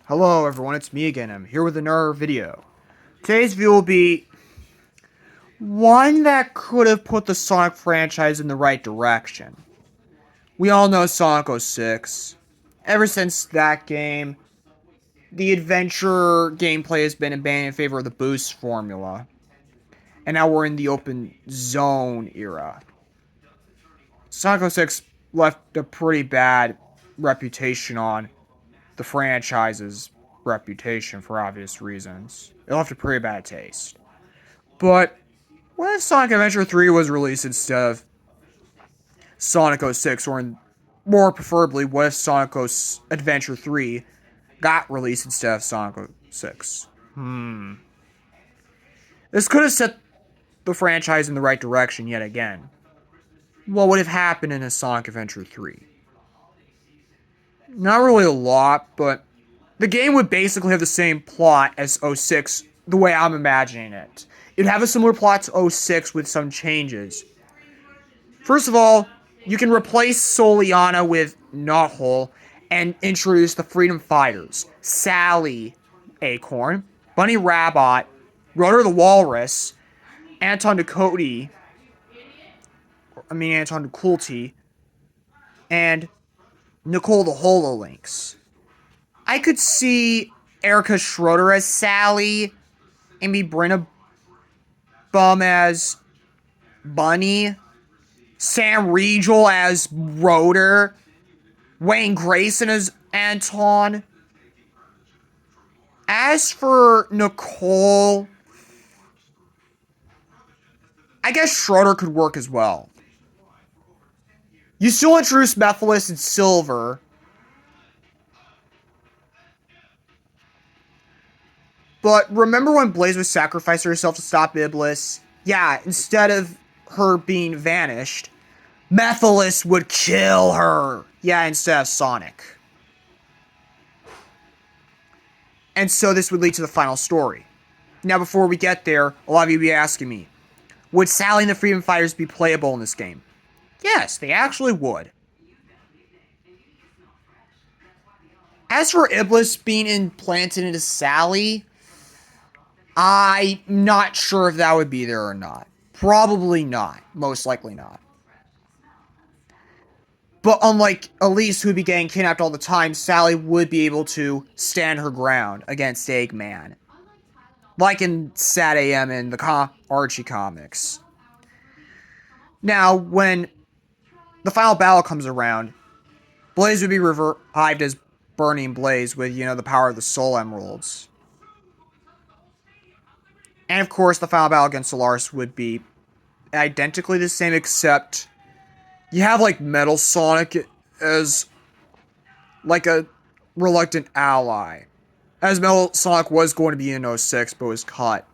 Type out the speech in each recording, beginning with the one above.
Hello everyone, it's me again. I'm here with another video. Today's video will be one that could have put the Sonic franchise in the right direction. We all know Sonic 06. Ever since that game, the adventure gameplay has been abandoned in favor of the boost formula. And now we're in the open zone era. Sonic 06 left a pretty bad reputation on the franchise's reputation for obvious reasons. It left a pretty bad taste. But what if Sonic Adventure 3 was released instead of Sonic 06, or more preferably, what if Sonic Adventure 3 got released instead of Sonic 06? This could have set the franchise in the right direction yet again. What would have happened in a Sonic Adventure 3? Not really a lot, but the game would basically have the same plot as 06, the way I'm imagining it. It'd have a similar plot to 06 with some changes. First of all, you can replace Soliana with Knothole and introduce the Freedom Fighters. Sally Acorn, Bunny Rabbit, Rotor the Walrus, Anton Ducoulty, and Nicole the HoloLinks. I could see Erica Schroeder as Sally, Amy Brenna Bum as Bunny, Sam Riegel as Rotor, Wayne Grayson as Anton. As for Nicole, I guess Schroeder could work as well. You still introduce Mephiles and Silver, but remember when Blaze was sacrificing herself to stop Iblis? Yeah, instead of her being vanished, Mephiles would kill her. Yeah, instead of Sonic. And so this would lead to the final story. Now, before we get there, a lot of you will be asking me, would Sally and the Freedom Fighters be playable in this game? Yes, they actually would. As for Iblis being implanted into Sally, I'm not sure if that would be there or not. Probably not. Most likely not. But unlike Elise, who would be getting kidnapped all the time, Sally would be able to stand her ground against Eggman. Like in Sad AM in the Archie comics. Now, when the final battle comes around, Blaze would be revived as Burning Blaze with, the power of the Soul Emeralds. And of course, the final battle against Solaris would be identically the same, except you have like Metal Sonic as like a reluctant ally. As Metal Sonic was going to be in 06, but was cut.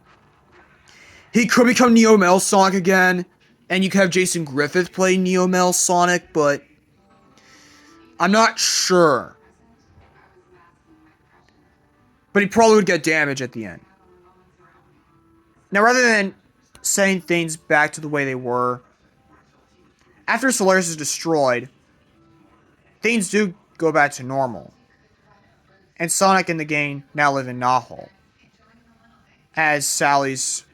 He could become Neo Metal Sonic again, and you could have Jason Griffith play Neo Metal Sonic, but I'm not sure. But he probably would get damage at the end. Now, rather than setting things back to the way they were, after Solaris is destroyed, things do go back to normal. And Sonic and the gang now live in Knothole, as Sally's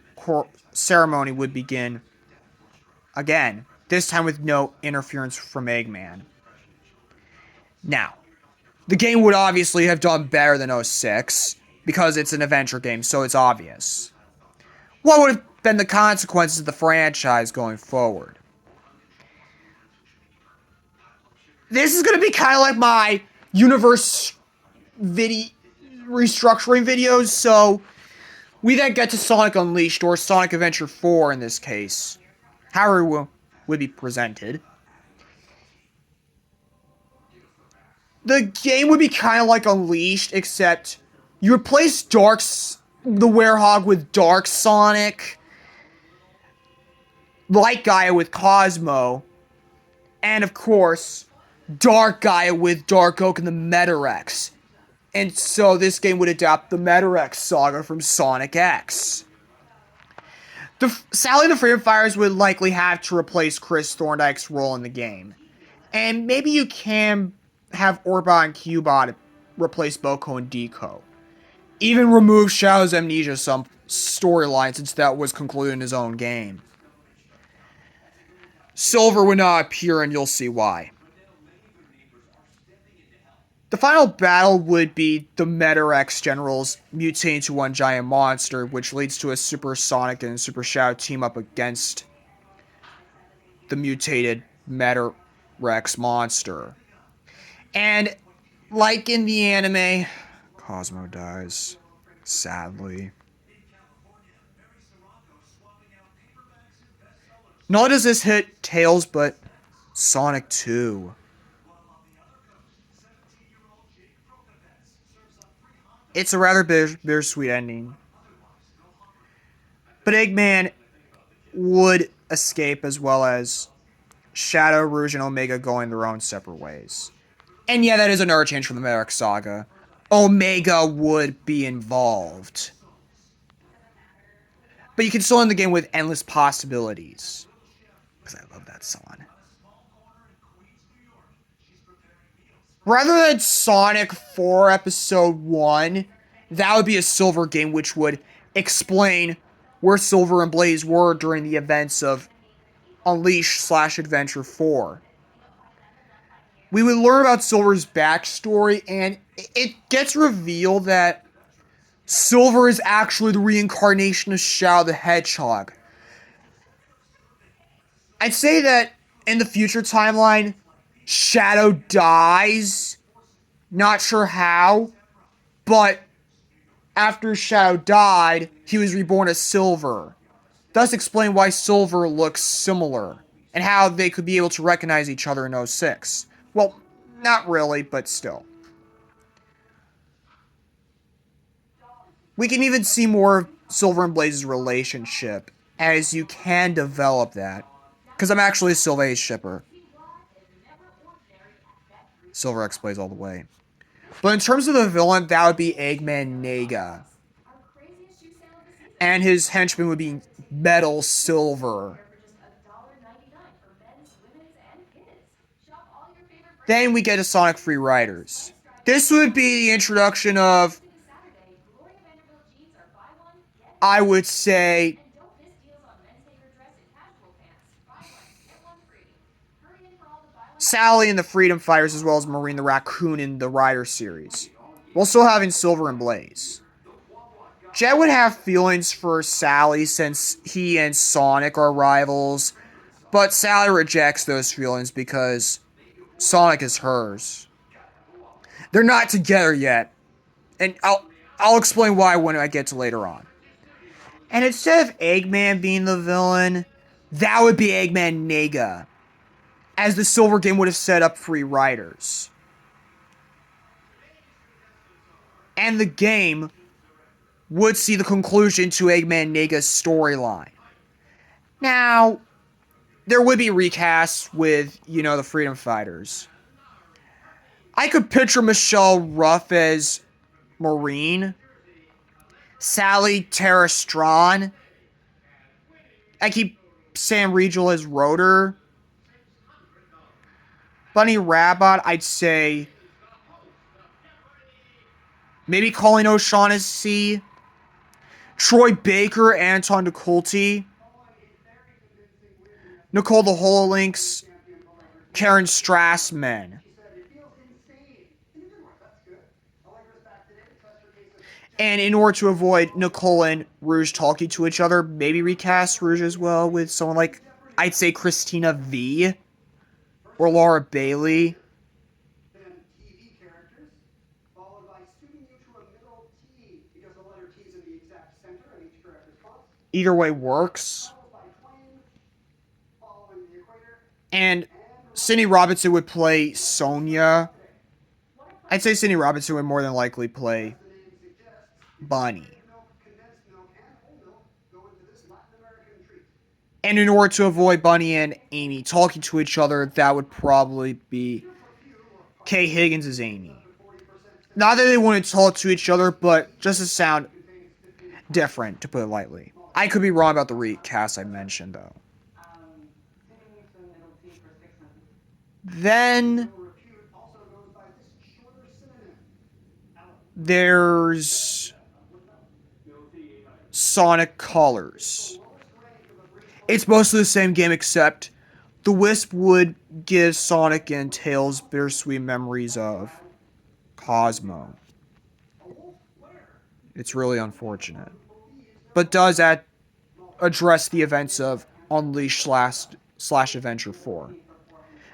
ceremony would begin again, this time with no interference from Eggman. Now, the game would obviously have done better than 06, because it's an adventure game, so it's obvious. What would have been the consequences of the franchise going forward? This is going to be kind of like my universe restructuring videos, so we then get to Sonic Unleashed, or Sonic Adventure 4 in this case. However it would be presented. The game would be kind of like Unleashed, except you replace the Werehog with Dark Sonic, Light Gaia with Cosmo, and of course, Dark Gaia with Dark Oak and the Metarex. And so this game would adapt the Metarex saga from Sonic X. Sally and the Freedom Fighters would likely have to replace Chris Thorndyke's role in the game. And maybe you can have Orbot and Cubot replace Boko and Deco. Even remove Shao's amnesia some storyline since that was concluded in his own game. Silver would not appear and you'll see why. The final battle would be the Metarex generals mutating into one giant monster, which leads to a Super Sonic and Super Shadow team up against the mutated Metarex monster. And like in the anime, Cosmo dies. Sadly. Not only does this hit Tails, but Sonic 2. It's a rather bittersweet ending. But Eggman would escape as well as Shadow, Rouge, and Omega going their own separate ways. And yeah, that is another change from the Merrick Saga. Omega would be involved. But you can still end the game with endless possibilities. Because I love that song. Rather than Sonic 4 Episode 1, that would be a Silver game which would explain where Silver and Blaze were during the events of Unleash/Adventure 4. We would learn about Silver's backstory, and it gets revealed that Silver is actually the reincarnation of Shadow the Hedgehog. I'd say that in the future timeline, Shadow dies. Not sure how, but after Shadow died, he was reborn as Silver. Thus explain why Silver looks similar, and how they could be able to recognize each other in 06. Well, not really, but still. We can even see more of Silver and Blaze's relationship, as you can develop that. Because I'm actually a Sylvain shipper. Silver X Blaze all the way. But in terms of the villain, that would be Eggman Nega. And his henchman would be Metal Silver. Then we get to Sonic Free Riders. This would be the introduction of, I would say, Sally and the Freedom Fighters, as well as Marine the Raccoon in the Rider series, while still having Silver and Blaze. Jet would have feelings for Sally since he and Sonic are rivals, but Sally rejects those feelings because Sonic is hers. They're not together yet, and I'll explain why when I get to later on. And instead of Eggman being the villain, that would be Eggman Nega, as the Silver game would have set up Free Riders. And the game would see the conclusion to Eggman Nega's storyline. Now, there would be recasts with, the Freedom Fighters. I could picture Michelle Ruff as Marine, Sally Tara Strawn. I keep Sam Riegel as Rotor. Bunny Rabbit, I'd say maybe Colleen O'Shaughnessy. Troy Baker, Anton DeCoulty. Nicole the Hololinks, Karen Strassman. And in order to avoid Nicole and Rouge talking to each other, maybe recast Rouge as well with someone like, I'd say Christina V. Or Laura Bailey. Either way works. And Cindy Robinson would play Sonia. I'd say Cindy Robinson would more than likely play Bunny. And in order to avoid Bunny and Amy talking to each other, that would probably be Kay Higgins as Amy. Not that they wouldn't talk to each other, but just to sound different, to put it lightly. I could be wrong about the recast I mentioned, though. Then there's Sonic Colors. It's mostly the same game, except the Wisp would give Sonic and Tails bittersweet memories of Cosmo. It's really unfortunate, but does address the events of Unleash slash Adventure 4.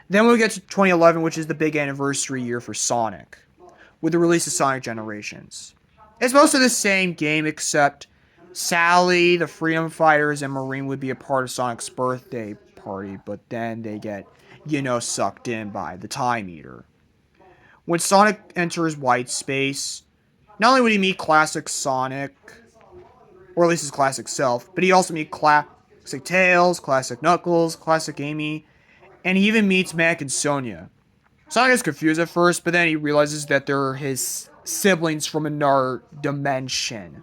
Then we get to 2011, which is the big anniversary year for Sonic, with the release of Sonic Generations. It's mostly the same game, except Sally, the Freedom Fighters, and Marine would be a part of Sonic's birthday party, but then they get, sucked in by the Time Eater. When Sonic enters White Space, not only would he meet classic Sonic, or at least his classic self, but he also meets classic Tails, classic Knuckles, classic Amy, and he even meets Mac and Sonia. Sonic is confused at first, but then he realizes that they're his siblings from another dimension.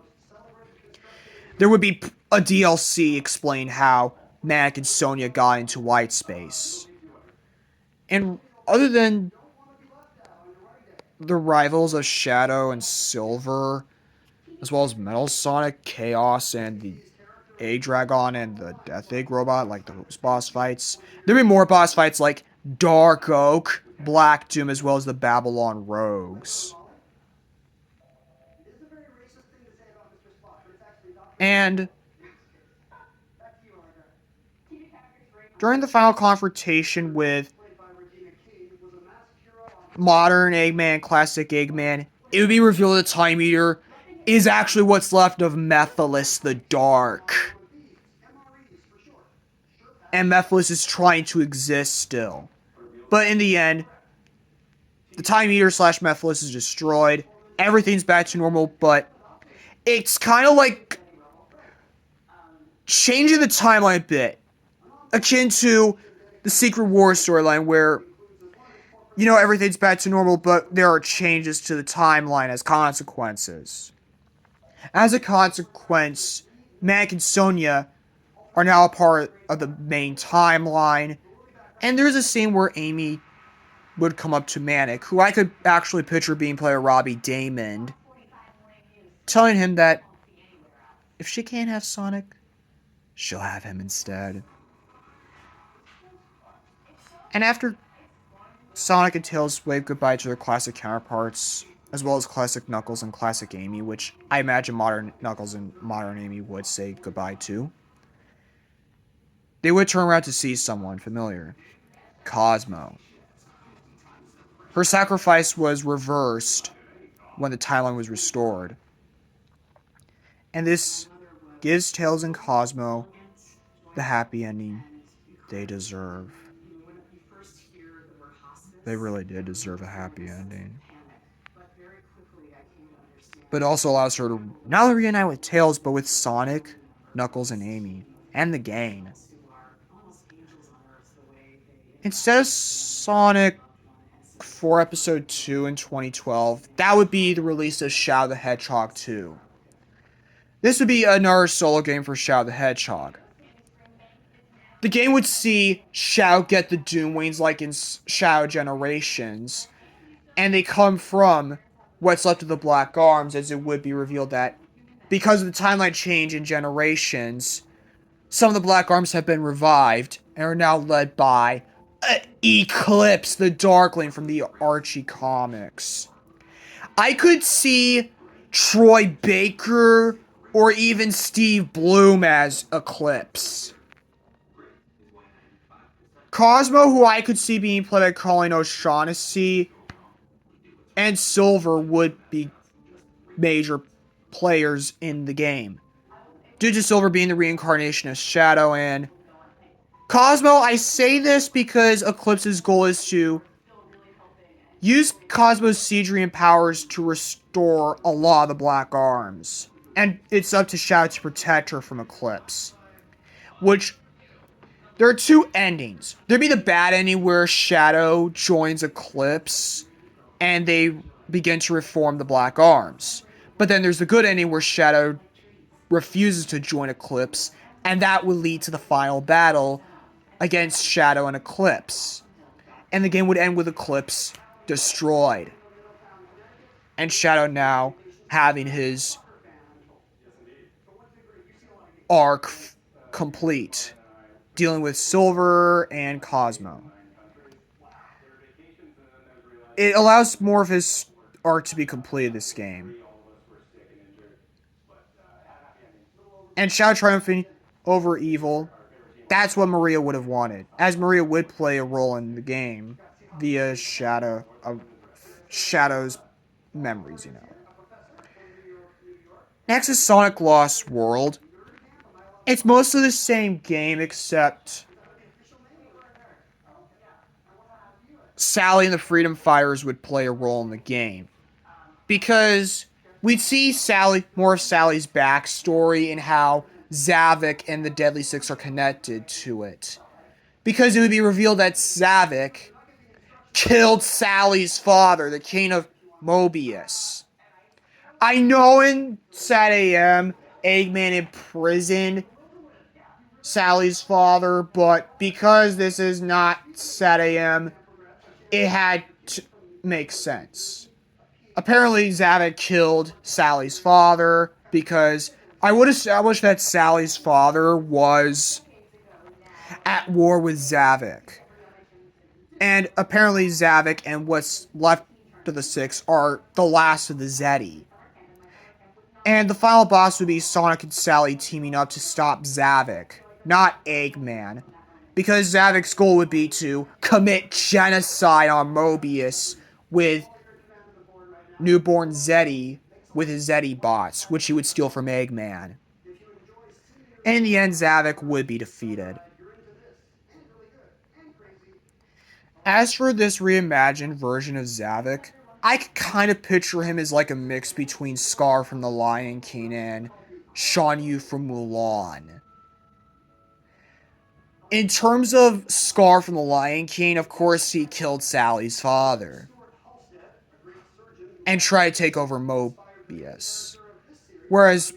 There would be a DLC explain how Mac and Sonia got into White Space. And other than the rivals of Shadow and Silver, as well as Metal Sonic, Chaos, and the Egg Dragon and the Death Egg Robot, like those boss fights, there'd be more boss fights like Dark Oak, Black Doom, as well as the Babylon Rogues. And during the final confrontation with modern Eggman, classic Eggman, it would be revealed that Time Eater is actually what's left of Mephiles the Dark. And Mephiles is trying to exist still. But in the end, the Time Eater slash Mephiles is destroyed. Everything's back to normal, but it's kind of like changing the timeline a bit. Akin to the Secret Wars storyline where, everything's back to normal, but there are changes to the timeline as consequences. As a consequence, Mac and Sonia are now a part of the main timeline, and there's a scene where Amy would come up to Manic, who I could actually picture being played by Robbie Damon, telling him that if she can't have Sonic, she'll have him instead. And after Sonic and Tails wave goodbye to their classic counterparts, as well as classic Knuckles and classic Amy, which I imagine modern Knuckles and modern Amy would say goodbye to, they would turn around to see someone familiar. Cosmo. Her sacrifice was reversed when the timeline was restored. And this gives Tails and Cosmo the happy ending they deserve. They really did deserve a happy ending. But it also allows her to not only reunite with Tails, but with Sonic, Knuckles, and Amy, and the gang. Instead of Sonic for Episode 2 in 2012, that would be the release of Shadow the Hedgehog 2. This would be another solo game for Shadow the Hedgehog. The game would see Shadow get the Doom Wings like in Shadow Generations, and they come from what's left of the Black Arms, as it would be revealed that because of the timeline change in Generations, some of the Black Arms have been revived and are now led by Eclipse, the Darkling from the Archie comics. I could see Troy Baker or even Steve Bloom as Eclipse. Cosmo, who I could see being played by Colleen O'Shaughnessy, and Silver would be major players in the game, due to Silver being the reincarnation of Shadow. And Cosmo, I say this because Eclipse's goal is to use Cosmo's Seedrian powers to restore a lot of the Black Arms. And it's up to Shadow to protect her from Eclipse. Which, there are two endings. There'd be the bad ending where Shadow joins Eclipse and they begin to reform the Black Arms. But then there's the good ending where Shadow refuses to join Eclipse, and that would lead to the final battle against Shadow and Eclipse. And the game would end with Eclipse destroyed. and Shadow now having his arc complete, dealing with Silver and Cosmo. It allows more of his arc to be completed this game. And Shadow triumphing over evil, that's what Maria would have wanted, as Maria would play a role in the game via Shadow's memories, you know. Next is Sonic Lost World. It's mostly the same game, except Sally and the Freedom Fighters would play a role in the game. Because we'd see more of Sally's backstory and how Zavik and the Deadly Six are connected to it. Because it would be revealed that Zavik killed Sally's father, the King of Mobius. I know in Sad AM, Eggman imprisoned Sally's father, but because this is not Sad AM, it had to make sense. Apparently, Zavik killed Sally's father because I would establish that Sally's father was at war with Zavik. And apparently Zavik and what's left of the Six are the last of the Zeti. And the final boss would be Sonic and Sally teaming up to stop Zavik, not Eggman. Because Zavik's goal would be to commit genocide on Mobius with newborn Zeti with his Zeti bots, which he would steal from Eggman. And in the end, Zavik would be defeated. As for this reimagined version of Zavik, I could kind of picture him as like a mix between Scar from The Lion King and Shan Yu from Mulan. In terms of Scar from The Lion King, of course he killed Sally's father and tried to take over Mobius. Whereas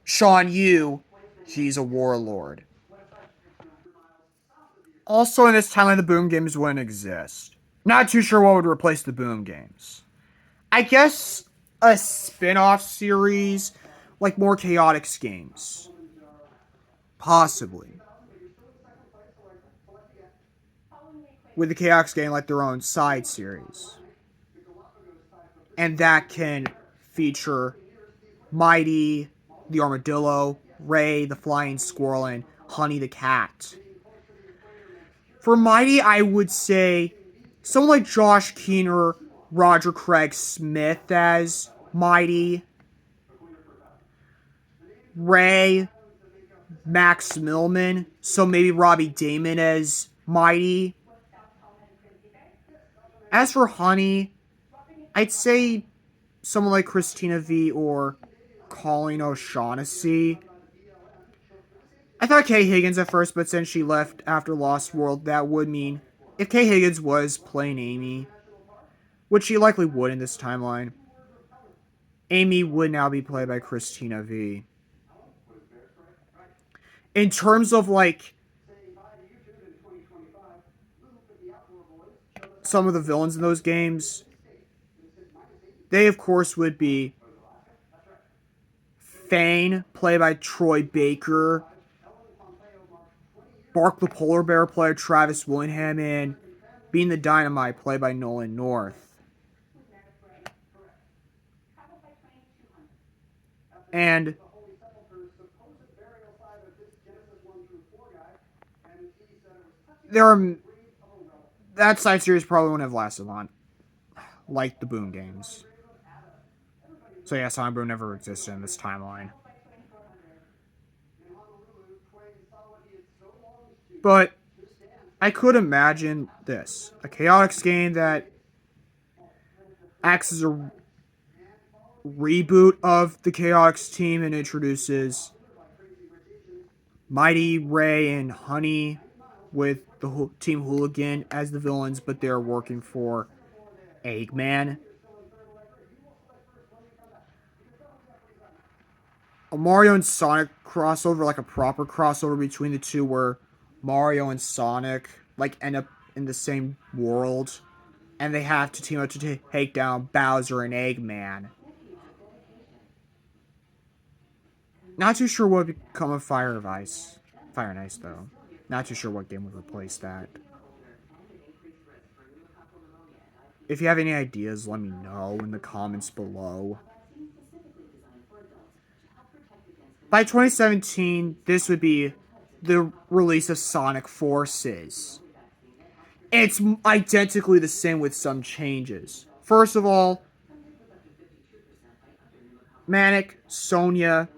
Shan Yu, he's a warlord. Also, in this timeline, the Boom games wouldn't exist. Not too sure what would replace the Boom games. I guess a spin-off series, like more Chaotix games. Possibly. With the Chaotix game like their own side series. And that can feature Mighty, the Armadillo, Ray, the Flying Squirrel, and Honey the Cat. For Mighty, I would say someone like Josh Keener, Roger Craig Smith as Mighty, Ray, Max Millman, so maybe Robbie Damon as Mighty. As for Honey, I'd say someone like Christina V or Colleen O'Shaughnessy. I thought Kay Higgins at first, but since she left after Lost World, that would mean if Kay Higgins was playing Amy, which she likely would in this timeline, Amy would now be played by Christina V. In terms of like some of the villains in those games, they of course would be Fane, played by Troy Baker, Bark the Polar Bear, played by Travis Willingham, and Bean the Dynamite, played by Nolan North. And there are that side series probably wouldn't have lasted long, like the Boom games. So yeah, Sonic Boom never existed in this timeline. But I could imagine this. A Chaotix game that acts as a reboot of the Chaotix team and introduces Mighty, Ray, and Honey with the Team Hooligan as the villains, but they're working for Eggman. A Mario and Sonic crossover, like a proper crossover between the two, where Mario and Sonic like end up in the same world and they have to team up to take down Bowser and Eggman. Not too sure what would become of Fire and Ice. Fire and Ice, though. Not too sure what game would replace that. If you have any ideas, let me know in the comments below. By 2017, this would be the release of Sonic Forces. It's identically the same with some changes. First of all, Manic, Sonia,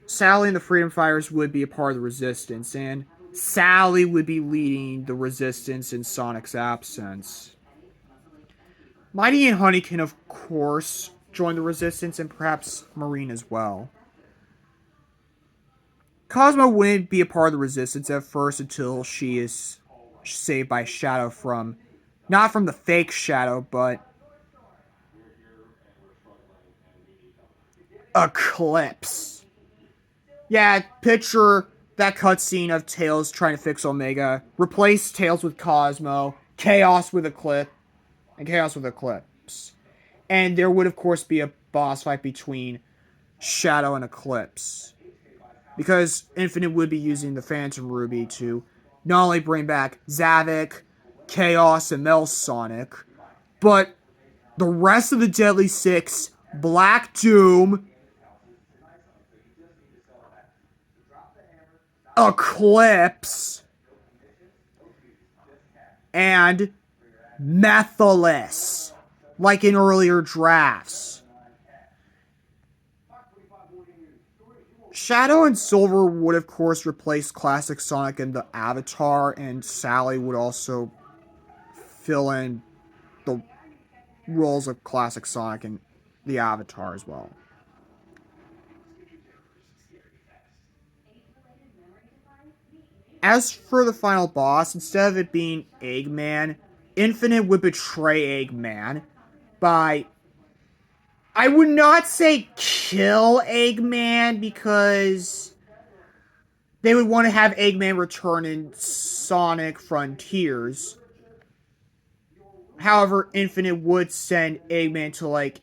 Sally and the Freedom Fighters would be a part of the Resistance, and Sally would be leading the Resistance in Sonic's absence. Mighty and Honey can, of course, join the Resistance, and perhaps Marine as well. Cosmo wouldn't be a part of the Resistance at first until she is saved by Shadow from... not from the fake Shadow, but... Eclipse. Yeah, picture that cutscene of Tails trying to fix Omega. Replace Tails with Cosmo. Chaos with Eclipse. And Chaos with Eclipse. And there would, of course, be a boss fight between Shadow and Eclipse. Because Infinite would be using the Phantom Ruby to not only bring back Zavik, Chaos, and Mel Sonic, but the rest of the Deadly Six, Black Doom, Eclipse, and Methylis, like in earlier drafts. Shadow and Silver would, of course, replace Classic Sonic and the Avatar, and Sally would also fill in the roles of Classic Sonic and the Avatar as well. As for the final boss, instead of it being Eggman, Infinite would betray Eggman by... I would not say kill Eggman, because they would want to have Eggman return in Sonic Frontiers. However, Infinite would send Eggman to, like,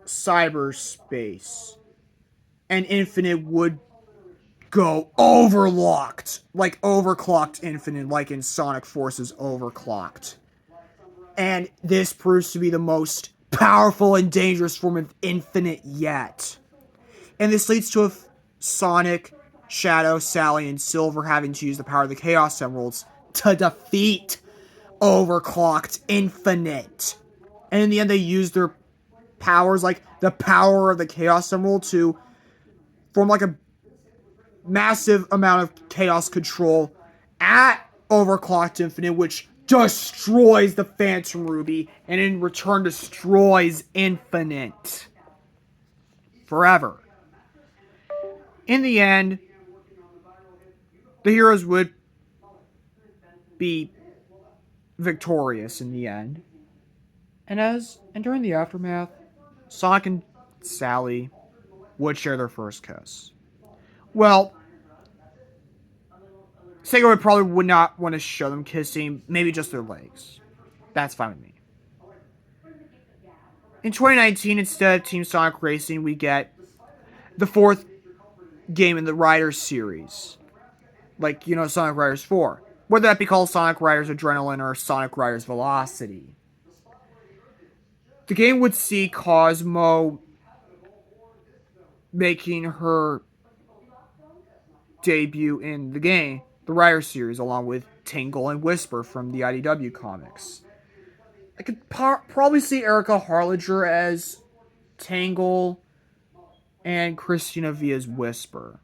cyberspace. And Infinite would go overlocked. Like, overclocked Infinite, like in Sonic Forces Overclocked. And this proves to be the most powerful and dangerous form of Infinite yet. And this leads to Sonic, Shadow, Sally, and Silver having to use the power of the Chaos Emeralds to defeat Overclocked Infinite. And in the end, they use their powers, like the power of the Chaos Emerald, to form like a massive amount of chaos control at Overclocked Infinite, which destroys the Phantom Ruby, and in return destroys Infinite forever. In the end, the heroes would be victorious in the end. And during the aftermath, Sonic and Sally would share their first kiss. Well, Sega would not want to show them kissing, maybe just their legs. That's fine with me. In 2019, instead of Team Sonic Racing, we get the fourth game in the Riders series. Like, Sonic Riders 4. Whether that be called Sonic Riders Adrenaline or Sonic Riders Velocity. The game would see Cosmo making her debut in the game, the Riders series, along with Tingle and Whisper from the IDW comics. I could probably see Erica Harlager as Tingle and Christina Villa's Whisper.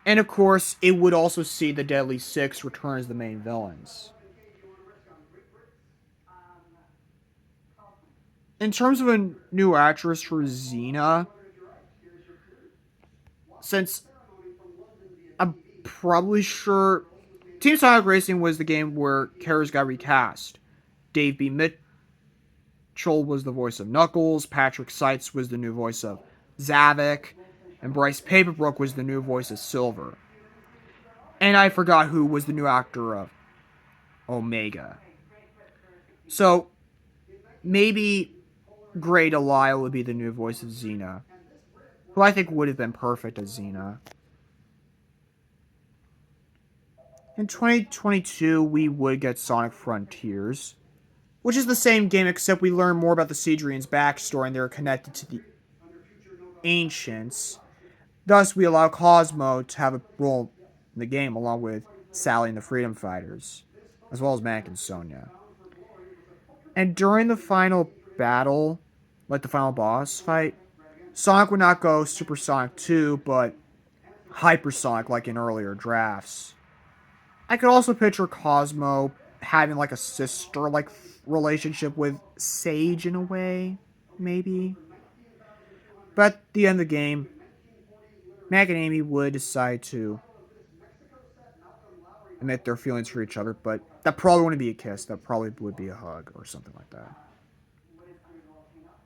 And of course, it would also see the Deadly Six return as the main villains. In terms of a new actress for Xena, since I'm probably sure Team Sonic Racing was the game where characters got recast. Dave B. Mitchell was the voice of Knuckles, Patrick Seitz was the new voice of Zavik, and Bryce Paperbrook was the new voice of Silver. And I forgot who was the new actor of Omega. So maybe Grey Delisle would be the new voice of Xena, who I think would have been perfect as Xena. In 2022, we would get Sonic Frontiers, which is the same game except we learn more about the Cedrians' backstory and they're connected to the Ancients. Thus, we allow Cosmo to have a role in the game along with Sally and the Freedom Fighters, as well as Mac and Sonya. And during the final battle, like the final boss fight, Sonic would not go Supersonic 2, but Hypersonic like in earlier drafts. I could also picture Cosmo having like a sister like relationship with Sage in a way, maybe. But at the end of the game, Mac and Amy would decide to admit their feelings for each other, but that probably wouldn't be a kiss. That probably would be a hug or something like that.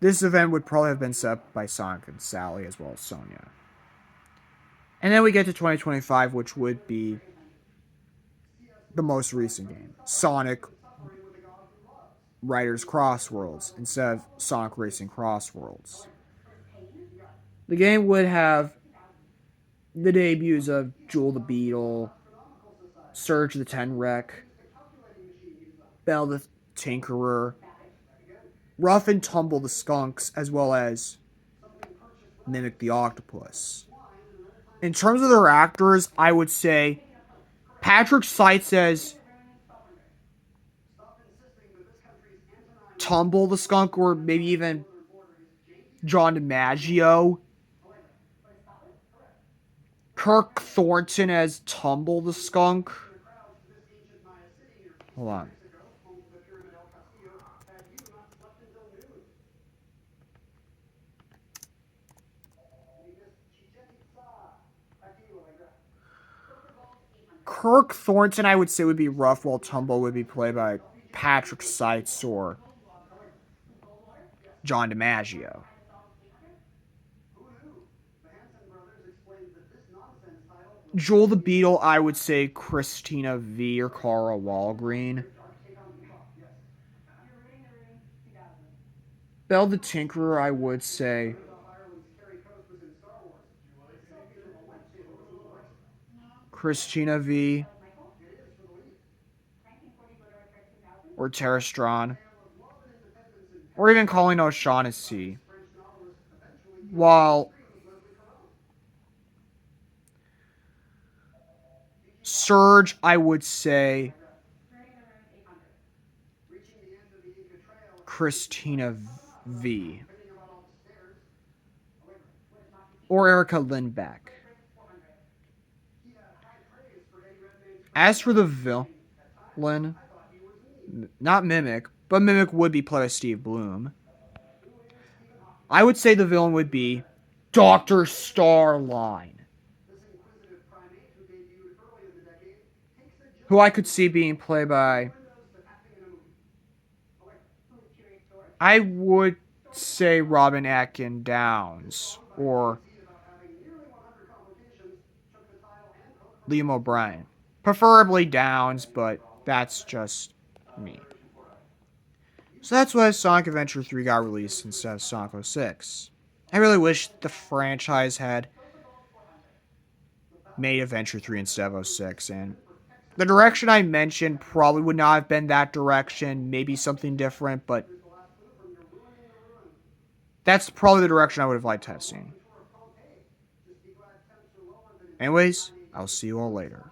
This event would probably have been set up by Sonic and Sally as well as Sonya. And then we get to 2025, which would be the most recent game, Sonic Riders Crossworlds instead of Sonic Racing Crossworlds. The game would have the debuts of Jewel the Beetle, Surge the Tenrec, Belle the Tinkerer, Rough and Tumble the Skunks, as well as Mimic the Octopus. In terms of their actors, I would say Patrick Seitz as Tumble the Skunk, or maybe even John DiMaggio. Kirk Thornton as Tumble the Skunk. Hold on. Kirk Thornton, I would say, would be rough, while Tumble would be played by Patrick Seitz or John DiMaggio. Joel the Beetle, I would say Christina V or Cara Walgreen. Belle the Tinkerer, I would say Christina V or Tara Strachan, or even Colleen O'Shaughnessy. While Surge, I would say Christina V or Erica Lindbeck. As for the villain, not Mimic, but Mimic would be played by Steve Bloom. I would say the villain would be Dr. Starline, who I could see being played by, I would say Robin Atkin Downs or Liam O'Brien. Preferably Downs, but that's just me. So that's why Sonic Adventure 3 got released instead of Sonic 06. I really wish the franchise had made Adventure 3 instead of 06, and the direction I mentioned probably would not have been that direction, maybe something different, but that's probably the direction I would have liked to have seen. Anyways, I'll see you all later.